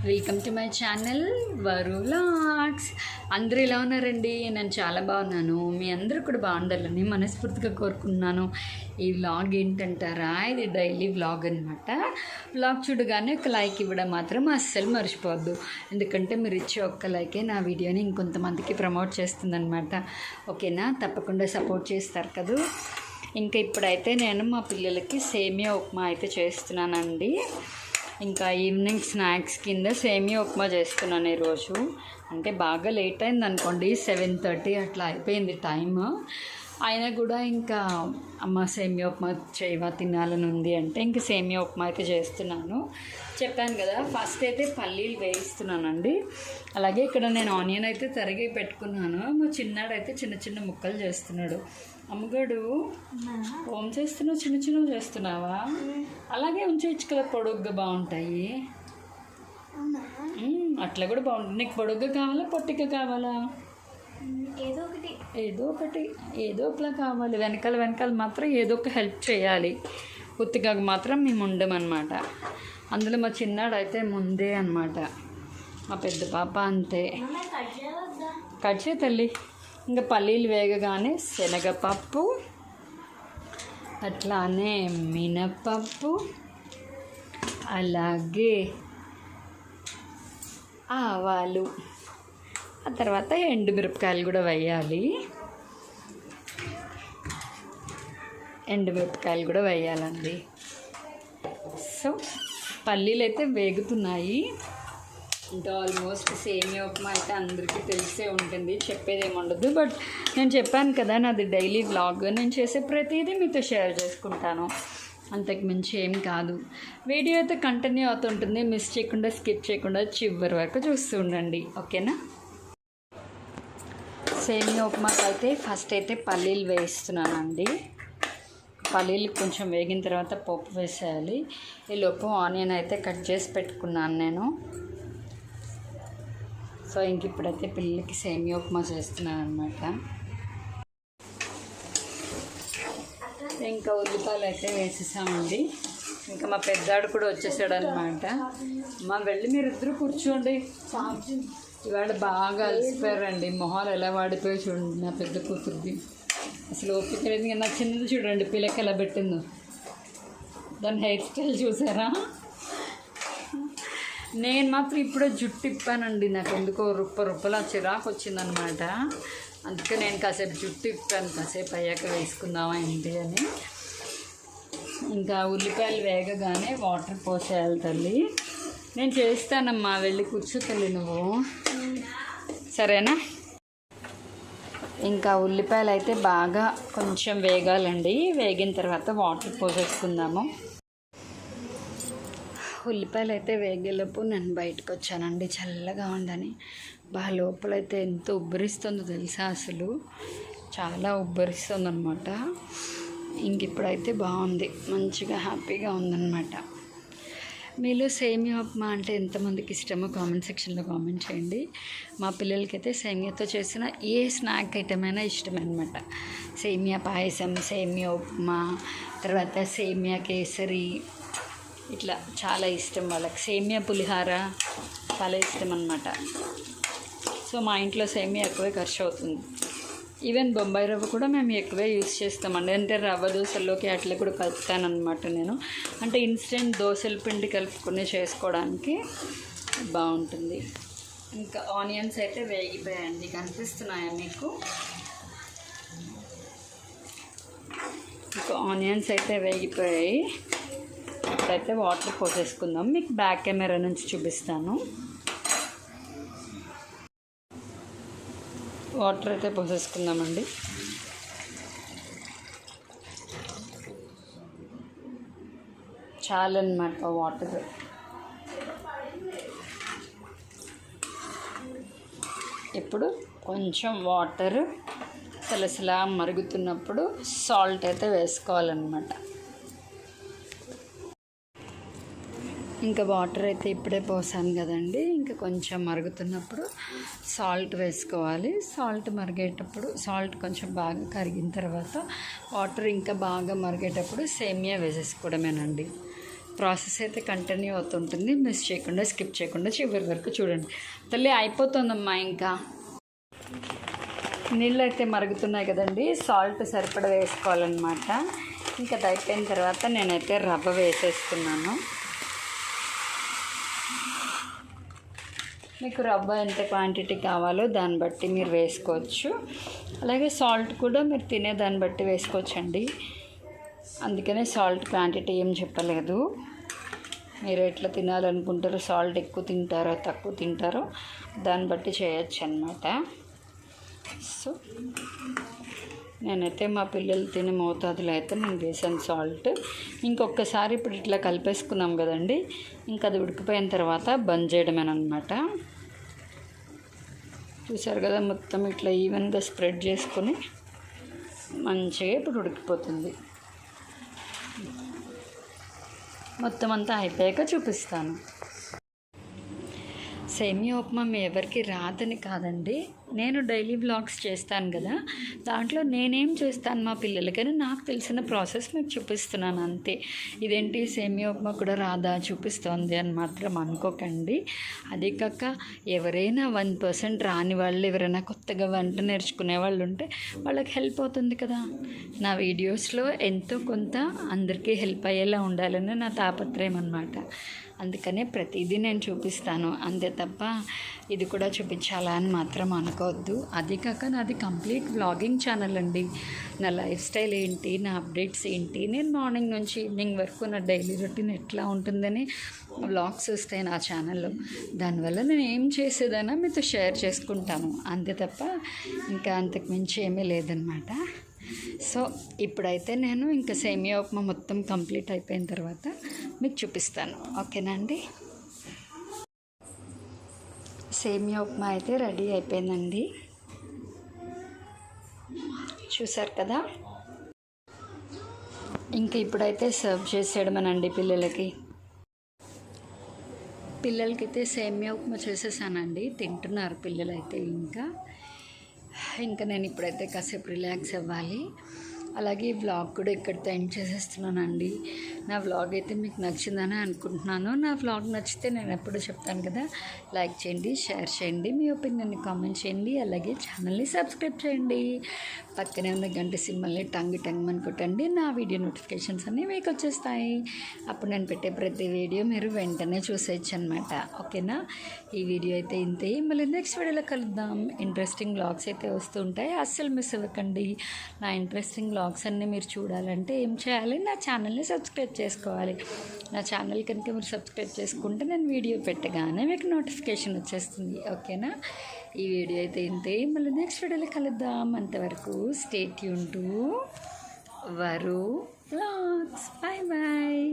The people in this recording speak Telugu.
వెల్కమ్ టు మై ఛానల్ వరు వ్లాగ్స్. అందరూ ఎలా ఉన్నారండి? నేను చాలా బాగున్నాను. మీ అందరూ కూడా బాగుండాలని మనస్ఫూర్తిగా కోరుకుంటున్నాను. ఈ వ్లాగ్ ఏంటంటారా, ఇది డైలీ వ్లాగ్ అనమాట. వ్లాగ్ చూడగానే ఒక లైక్ ఇవ్వడం మాత్రం అస్సలు మర్చిపోవద్దు. ఎందుకంటే మీరు ఇచ్చే ఒక్క లైకే నా వీడియోని ఇంకొంతమందికి ప్రమోట్ చేస్తుందనమాట. ఓకేనా? తప్పకుండా సపోర్ట్ చేస్తారు కదా. ఇంకా ఇప్పుడైతే నేను మా పిల్లలకి సేమియా ఉప్మా అయితే చేస్తున్నానండి. ఇంకా ఈవినింగ్ స్నాక్స్ కింద సేమియా ఉప్మా చేస్తున్నాను ఈరోజు. అంటే బాగా లేట్ అయింది అనుకోండి, 7:30 అట్లా అయిపోయింది టైమ్. అయినా కూడా ఇంకా అమ్మ సేమియా ఉప్మా చేయవా, తినాలని ఉంది అంటే ఇంకా సేమియా ఉప్మా అయితే చేస్తున్నాను. చెప్పాను కదా, ఫస్ట్ అయితే పల్లీలు వేయిస్తున్నానండి. అలాగే ఇక్కడ నేను ఆనియన్ అయితే తరిగి పెట్టుకున్నాను. మా చిన్నాడైతే చిన్న చిన్న ముక్కలు చేస్తున్నాడు. అమ్మగాడు ఓం చేస్తున్నావు, చిన్న చిన్నవి చేస్తున్నావా? అలాగే ఉంచవచ్చు కదా, పొడుగ్గా బాగుంటాయి. అట్లా కూడా బాగుంటుంది. నీకు పొడుగ్గా కావాలా, పొట్టిగా కావాలా? ఏదో ఒకలా కావాలి. వెనకాల మాత్రం ఏదో ఒక హెల్ప్ చేయాలి. ఉత్తిగా మాత్రం మేము ఉండమన్నమాట. అందులో మా చిన్నాడు అయితే ముందే అనమాట. మా పెద్ద పాప అంతే. కట్ చేయ తల్లి. ఇంకా పల్లీలు వేగగానే శనగపప్పు, అట్లానే మినపప్పు, అలాగే ఆవాలు, ఆ తర్వాత ఎండుమిరపకాయలు కూడా వేయాలి. ఎండుమిరపకాయలు కూడా వేయాలండి. సో పల్లీలు అయితే వేగుతున్నాయి. ఇంకా ఆల్మోస్ట్ సేమియా ఉప్మా అయితే అందరికీ తెలిసే ఉంటుంది, చెప్పేదేమి ఉండదు. బట్ నేను చెప్పాను కదా, నాది డైలీ వ్లాగ్. నేను చేసే ప్రతిదీ మీతో షేర్ చేసుకుంటాను, అంతకు మించి ఏం కాదు. వీడియో అయితే కంటిన్యూ అవుతుంటుంది. మిస్ చేయకుండా, స్కిప్ చేయకుండా చివరి వరకు చూస్తూ ఉండండి. ఓకేనా? సేమియా ఉప్మాకి అయితే ఫస్ట్ అయితే పల్లీలు వేయిస్తున్నానండి. పల్లీలు కొంచెం వేగిన తర్వాత పప్పు వేసేయాలి. ఈలోపు ఆనియన్ అయితే కట్ చేసి పెట్టుకున్నాను నేను. సో ఇంక ఇప్పుడైతే పిల్లలకి సేమియా ఉప్మా చేస్తున్నాను అనమాట. ఇంకా ఉల్లిపాయలు అయితే వేసేసామండి. ఇంకా మా పెద్దాడు కూడా వచ్చేసాడు అనమాట. మా వెళ్ళి మీరు ఇద్దరు కూర్చోండి. ఇవాళ బాగా అలసిపోయారండి. మొహాలు ఎలా వాడిపోయి చూడండి నా పెద్ద కూతురుది. అసలు ఓపిక లేదు. నా చిన్నది చూడండి, పిల్లకి ఎలా పెట్టిందో. దాని హెయిర్ స్టైల్ చూసారా? నేను మాత్రం ఇప్పుడే జుట్టు ఇప్పానండి. నాకు ఎందుకో రుప్పలా చిరాకు వచ్చిందనమాట. అందుకే నేను కాసేపు జుట్టు ఇప్పాను. కాసేపు అయ్యాక వేసుకుందామా ఏంటి అని. ఇంకా ఉల్లిపాయలు వేగగానే వాటర్ పోసేయాలి తల్లి. నేను చేస్తానమ్మా, వెళ్ళి కూర్చో తల్లి నువ్వు, సరేనా? ఇంకా ఉల్లిపాయలు అయితే బాగా కొంచెం వేగాలండి. వేగిన తర్వాత వాటర్ పోసేసుకుందాము. ఉల్లిపాయలు అయితే వేగేలోపు నేను బయటకు వచ్చానండి, చల్లగా ఉందని. బాగా లోపలైతే ఎంత ఉబ్బరిస్తుందో తెలుసా, అసలు చాలా ఉబ్బరిస్తుంది అనమాట. ఇంక ఇప్పుడైతే బాగుంది, మంచిగా హ్యాపీగా ఉందన్నమాట. మీలో సేమియా ఉప్మా అంటే ఎంతమందికి ఇష్టమో కామెంట్ సెక్షన్లో కామెంట్ చేయండి. మా పిల్లలకైతే సేమియాతో చేసిన ఏ స్నాక్ ఐటమ్ అయినా ఇష్టమే అనమాట. సేమియా పాయసం, సేమియా ఉప్మా, తర్వాత సేమియా కేసరి, ఇట్లా చాలా ఇష్టం వాళ్ళకి. సేమియా పులిహార చాలా ఇష్టం అన్నమాట. సో మా ఇంట్లో సేమియా ఎక్కువే ఖర్చు అవుతుంది. ఈవెన్ బొంబాయి రవ్వ కూడా మేము ఎక్కువే యూజ్ చేస్తామండి. అంటే రవ్వ దోశల్లోకి అట్లా కూడా కలుపుతానమాట నేను. అంటే ఇన్స్టెంట్ దోశల పిండి కలుపుకొని చేసుకోవడానికి బాగుంటుంది. ఇంకా ఆనియన్స్ అయితే వేగిపోయాయండి, కనిపిస్తున్నాయా మీకు? ఇంకా ఆనియన్స్ అయితే వేగిపోయాయి. ఇప్పుడైతే వాటర్ పోసేసుకుందాం. మీకు బ్యాక్ కెమెరా నుంచి చూపిస్తాను. వాటర్ అయితే పోసేసుకుందామండి. చాలన్నమాట వాటర్. ఇప్పుడు కొంచెం వాటర్ సలసలా మరుగుతున్నప్పుడు సాల్ట్ అయితే వేసుకోవాలన్నమాట. ఇంకా వాటర్ అయితే ఇప్పుడే పోసాను కదండి. ఇంకా కొంచెం మరుగుతున్నప్పుడు సాల్ట్ వేసుకోవాలి. సాల్ట్ మరిగేటప్పుడు, సాల్ట్ కొంచెం బాగా కరిగిన తర్వాత వాటర్ ఇంకా బాగా మరిగేటప్పుడు సేమియా వేసేసుకోవడమేనండి. ప్రాసెస్ అయితే కంటిన్యూ అవుతుంటుంది. మిస్ చేయకుండా, స్కిప్ చేయకుండా చివరి వరకు చూడండి. తల్లి అయిపోతుందమ్మా. ఇంకా నీళ్ళు అయితే మరుగుతున్నాయి కదండి, సాల్ట్ సరిపడ వేసుకోవాలన్నమాట. ఇంకా అది అయిపోయిన తర్వాత నేనైతే రవ్వ వేసేస్తున్నాను. మీకు రవ్వ ఎంత క్వాంటిటీ కావాలో దాన్ని బట్టి మీరు వేసుకోవచ్చు. అలాగే సాల్ట్ కూడా మీరు తినే దాన్ని బట్టి వేసుకోవచ్చండి. అందుకనే సాల్ట్ క్వాంటిటీ ఏం చెప్పలేదు. మీరు ఎట్లా తినాలనుకుంటారో, సాల్ట్ ఎక్కువ తింటారో తక్కువ తింటారో దాన్ని బట్టి చేయొచ్చు అన్నమాట. సో నేనైతే మా పిల్లలు తినే మోతాదులో అయితే నేను వేసాను సాల్ట్. ఇంకొకసారి ఇప్పుడు ఇట్లా కలిపేసుకున్నాం కదండి, ఇంకా అది ఉడికిపోయిన తర్వాత బంద్ చేయడమేనమాట. చూసారు కదా, మొత్తం ఇట్లా ఈవెన్గా స్ప్రెడ్ చేసుకొని మంచిగా ఇప్పుడు ఉడికిపోతుంది. మొత్తం అంతా అయిపోయాక చూపిస్తాను. సేమియా ఉప్మా మీ ఎవరికి రాదని కాదండి, నేను డైలీ వ్లాగ్స్ చేస్తాను కదా, దాంట్లో నేనేం చేస్తాను మా పిల్లలకని నాకు తెలిసిన ప్రాసెస్ మీకు చూపిస్తున్నాను అంతే. ఇదేంటి సేమియా ఉప్మా కూడా రాదా చూపిస్తోంది అని మాత్రం అనుకోకండి. అదే కాక ఎవరైనా 1% రాని వాళ్ళు, ఎవరైనా కొత్తగా వంట నేర్చుకునే వాళ్ళు ఉంటే వాళ్ళకి హెల్ప్ అవుతుంది కదా. నా వీడియోస్లో ఎంతో కొంత అందరికీ హెల్ప్ అయ్యేలా ఉండాలని నా తాపత్రయం అన్నమాట. అందుకనే ప్రతిదీ నేను చూపిస్తాను అంతే తప్ప ఇది కూడా చూపించాలా అని మాత్రం అనుకోవద్దు. అది కాక నాది కంప్లీట్ వ్లాగింగ్ ఛానల్ అండి. నా లైఫ్ స్టైల్ ఏంటి, నా అప్డేట్స్ ఏంటి, నేను మార్నింగ్ నుంచి ఈవినింగ్ వరకు నా డైలీ రొటీన్ ఎట్లా ఉంటుందని వ్లాగ్స్ వస్తాయి నా ఛానల్లో. దానివల్ల నేను ఏం చేసేదైనా మీతో షేర్ చేసుకుంటాను అంతే తప్ప ఇంకా అంతకు మించి ఏమీ లేదనమాట. సో ఇప్పుడైతే నేను ఇంకా సేమియా ఉప్మా మొత్తం కంప్లీట్ అయిపోయిన తర్వాత మీకు చూపిస్తాను, ఓకేనా అండి. సేమియా ఉప్మా అయితే రెడీ అయిపోయిందండి, చూసారు కదా. ఇంకా ఇప్పుడైతే సర్వ్ చేసేయడమేనండి పిల్లలకైతే సేమియా ఉప్మా చేసేసానండి, తింటున్నారు పిల్లలైతే. ఇంకా నేను ఇప్పుడైతే కాసేపు రిలాక్స్ అవ్వాలి. అలాగే ఈ వ్లాగ్ కూడా ఇక్కడితో ఎండ్ చేసేస్తున్నానండి. నా వ్లాగ్ అయితే మీకు నచ్చిందని అనుకుంటున్నాను. నా వ్లాగ్ నచ్చితే నేను ఎప్పుడూ చెప్తాను కదా, లైక్ చేయండి, షేర్ చేయండి, మీ ఒపీనియన్ని కామెంట్ చేయండి, అలాగే ఛానల్ని సబ్స్క్రైబ్ చేయండి. పక్కనే ఉన్న గంట సింబల్ని టంగ్ అని కొట్టండి. నా వీడియో నోటిఫికేషన్స్ అన్నీ మీకు వచ్చేస్తాయి. అప్పుడు నేను పెట్టే ప్రతి వీడియో మీరు వెంటనే చూసేయచ్చు అనమాట, ఓకేనా. ఈ వీడియో అయితే ఇంతే, మళ్ళీ నెక్స్ట్ వీడియోలో కలుద్దాం. ఇంట్రెస్టింగ్ వ్లాగ్స్ అయితే వస్తూ ఉంటాయి, అస్సలు మిస్ అవ్వకండి. నా ఇంట్రెస్టింగ్ వ్లాగ్స్ అన్నీ మీరు చూడాలంటే ఏం చేయాలి, నా ఛానల్ని సబ్స్క్రైబ్ చేసుకోవాలి. నా ఛానల్ కనుక మీరు సబ్స్క్రైబ్ చేసుకుంటే నేను వీడియో పెట్టగానే మీకు నోటిఫికేషన్ వచ్చేస్తుంది, ఓకేనా. ఈ వీడియో అయితే ఇంతే, మళ్ళీ నెక్స్ట్ వీడియోలో కలుద్దాం. అంతవరకు stay tune to Varu vlogs. Bye bye.